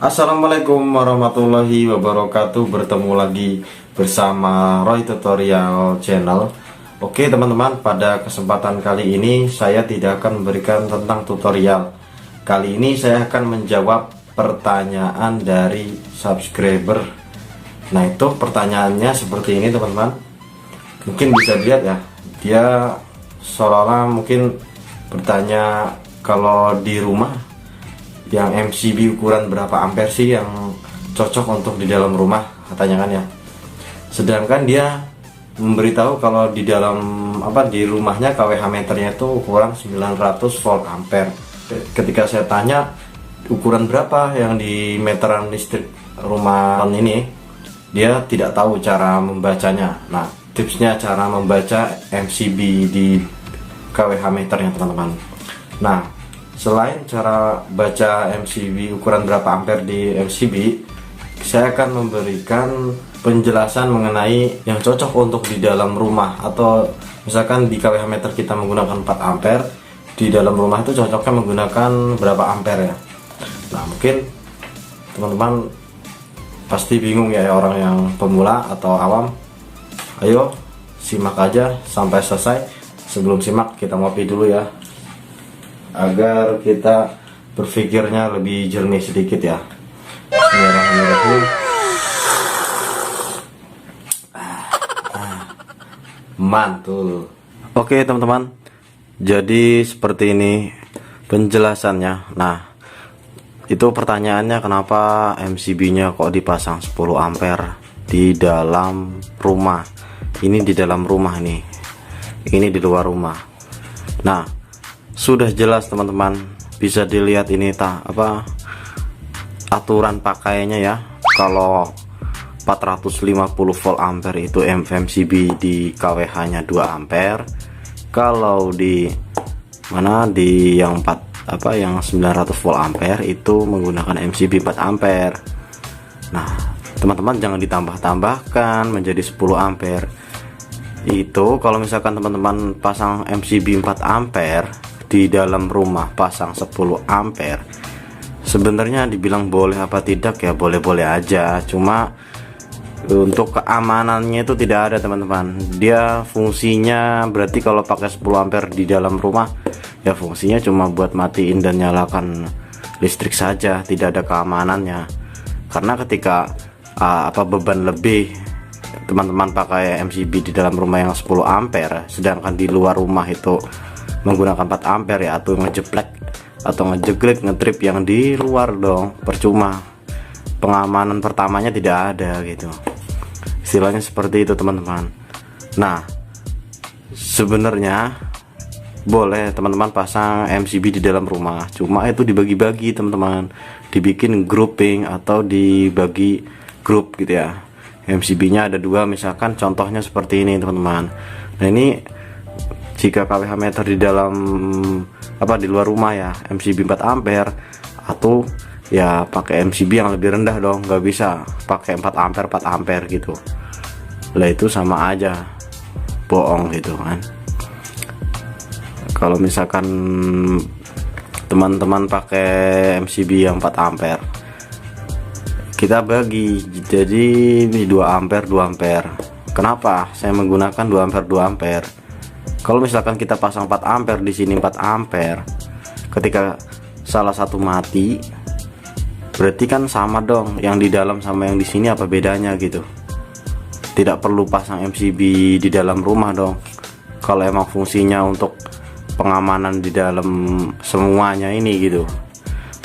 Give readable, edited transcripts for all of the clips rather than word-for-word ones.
Assalamualaikum warahmatullahi wabarakatuh. Bertemu lagi bersama Roy Tutorial Channel. Oke teman-teman, pada kesempatan kali ini saya tidak akan memberikan tentang tutorial. Kali ini saya akan menjawab pertanyaan dari subscriber. Nah, itu pertanyaannya seperti ini teman-teman. Mungkin bisa dilihat ya, dia seolah-olah mungkin bertanya kalau di rumah yang MCB ukuran berapa ampere sih yang cocok untuk di dalam rumah, katanya kan ya. Sedangkan dia memberitahu kalau di dalam di rumahnya KWH meternya itu ukuran 900 volt ampere. Ketika saya tanya ukuran berapa yang di meteran listrik rumah ini, dia tidak tahu cara membacanya. Nah, tipsnya cara membaca MCB di KWH meternya teman-teman. Nah, selain cara baca MCB ukuran berapa ampere di MCB, saya akan memberikan penjelasan mengenai yang cocok untuk di dalam rumah. Atau misalkan di KWH meter kita menggunakan 4 ampere, di dalam rumah itu cocoknya menggunakan berapa ampere ya. Nah, mungkin teman-teman pasti bingung ya, orang yang pemula atau awam. Ayo simak aja sampai selesai. Sebelum simak, kita ngopi dulu ya, agar kita berpikirnya lebih jernih sedikit ya. Bismillahirrahmanirrahim. Mantul. Oke teman-teman, jadi seperti ini penjelasannya. Nah, itu pertanyaannya, kenapa MCB nya kok dipasang 10 ampere di dalam rumah. Ini di dalam rumah nih, ini di luar rumah. Nah, sudah jelas teman-teman, bisa dilihat ini aturan pakainya ya. Kalau 450 volt ampere itu MCB di KWH nya 2 ampere. Kalau di yang 900 volt ampere itu menggunakan MCB 4 ampere. Nah, teman-teman jangan ditambah-tambahkan menjadi 10 ampere. Itu kalau misalkan teman-teman pasang MCB 4 ampere di dalam rumah, pasang 10 ampere, sebenarnya dibilang boleh apa tidak ya, boleh-boleh aja. Cuma untuk keamanannya itu tidak ada teman-teman. Dia fungsinya berarti kalau pakai 10 ampere di dalam rumah ya, fungsinya cuma buat matiin dan nyalakan listrik saja, tidak ada keamanannya. Karena ketika beban lebih, teman-teman pakai MCB di dalam rumah yang 10 ampere, sedangkan di luar rumah itu menggunakan 4 ampere ya, atau ngejeplek atau ngejeglek ngetrip yang di luar dong, percuma. Pengamanan pertamanya tidak ada gitu, istilahnya seperti itu teman-teman. Nah, sebenarnya boleh teman-teman pasang MCB di dalam rumah, cuma itu dibagi-bagi teman-teman, dibikin grouping atau dibagi grup gitu ya. MCB nya ada 2, misalkan contohnya seperti ini teman-teman. Nah, ini jika KWH meter di dalam di luar rumah ya, MCB 4 ampere, atau ya pakai MCB yang lebih rendah dong, nggak bisa pakai 4 ampere gitu lah, itu sama aja bohong gitu kan. Kalau misalkan teman-teman pakai MCB yang 4 ampere, kita bagi jadi 2 ampere 2 ampere. Kenapa saya menggunakan 2 ampere 2 ampere? Kalau misalkan kita pasang 4 ampere di sini 4 ampere, ketika salah satu mati, berarti kan sama dong, yang di dalam sama yang di sini apa bedanya gitu. Tidak perlu pasang MCB di dalam rumah dong, kalau emang fungsinya untuk pengamanan di dalam semuanya ini gitu.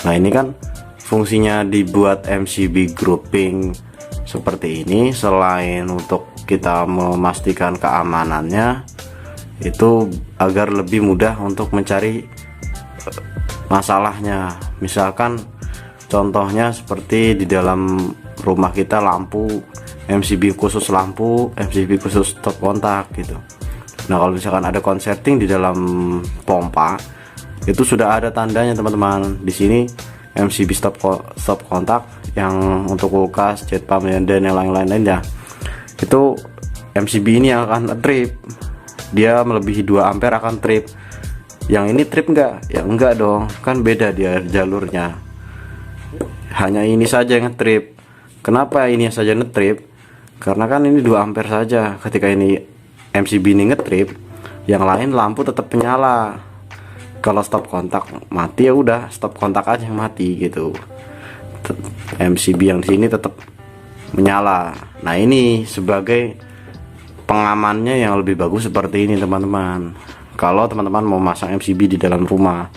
Nah, ini kan fungsinya dibuat MCB grouping seperti ini, selain untuk kita memastikan keamanannya, itu agar lebih mudah untuk mencari masalahnya. Misalkan contohnya seperti di dalam rumah kita lampu, MCB khusus lampu, MCB khusus stop kontak gitu. Nah, kalau misalkan ada konsleting di dalam pompa, itu sudah ada tandanya teman-teman. Di sini MCB stop kontak yang untuk kulkas, jet pump dan yang lain-lainnya. Itu MCB ini yang akan trip. Dia melebihi 2 ampere akan trip. Yang ini trip enggak? Ya enggak dong, kan beda dia jalurnya. hanya ini saja yang ngetrip. Kenapa ini saja ngetrip? Karena kan ini 2 ampere saja. Ketika ini MCB ini ngetrip, yang lain lampu tetap menyala. Kalau stop kontak mati, ya udah stop kontak aja yang mati gitu. MCB yang di sini tetap menyala. Nah, ini sebagai pengamannya yang lebih bagus seperti ini teman-teman. Kalau teman-teman mau masang MCB di dalam rumah,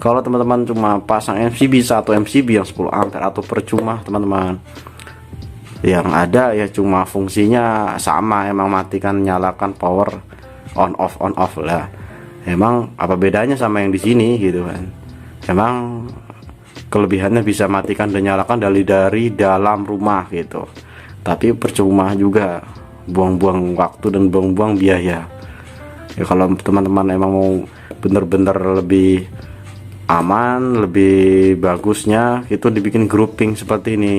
kalau teman-teman cuma pasang MCB satu MCB yang 10 ampere atau percuma teman-teman. Yang ada ya cuma fungsinya sama, emang matikan nyalakan power on off lah. Emang apa bedanya sama yang di sini gitu kan? Emang kelebihannya bisa matikan dan nyalakan dari dalam rumah gitu. Tapi percuma juga, buang-buang waktu dan buang-buang biaya. Ya kalau teman-teman emang mau bener-bener lebih aman, lebih bagusnya itu dibikin grouping seperti ini.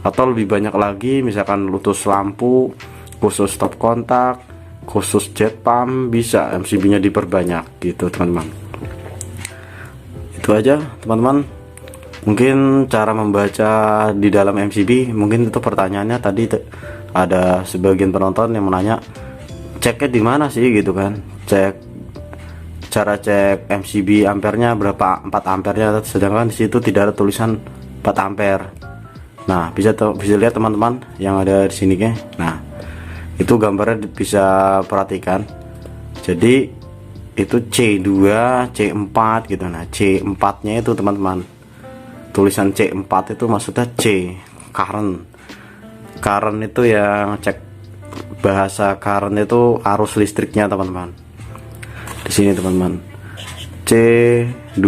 Atau lebih banyak lagi, misalkan lutus lampu, khusus stop kontak, khusus jet pump, bisa MCB-nya diperbanyak gitu teman-teman. Itu aja teman-teman. Mungkin cara membaca di dalam MCB, mungkin itu pertanyaannya tadi ada sebagian penonton yang menanya ceknya di mana sih gitu kan. Cara cek MCB ampernya berapa, 4 ampernya, sedangkan di situ tidak ada tulisan 4 ampere. Nah, bisa lihat teman-teman yang ada di sini ya. Nah, itu gambarnya bisa perhatikan. Jadi itu C2, C4 gitu. Nah, C4-nya itu teman-teman, tulisan C4 itu maksudnya C, current. Current itu yang cek bahasa current itu arus listriknya teman-teman. Di sini teman-teman, C2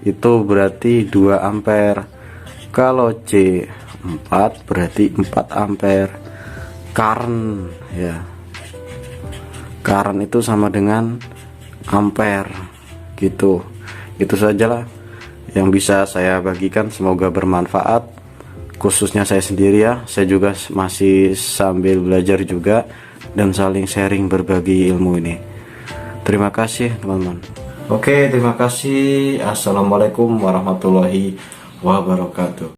itu berarti 2 ampere. Kalau C4 berarti 4 ampere. Current ya, current itu sama dengan ampere gitu. Itu sajalah yang bisa saya bagikan, semoga bermanfaat, khususnya saya sendiri ya. Saya juga masih sambil belajar juga dan saling sharing berbagi ilmu ini. Terima kasih teman-teman. Oke, terima kasih. Assalamualaikum warahmatullahi wabarakatuh.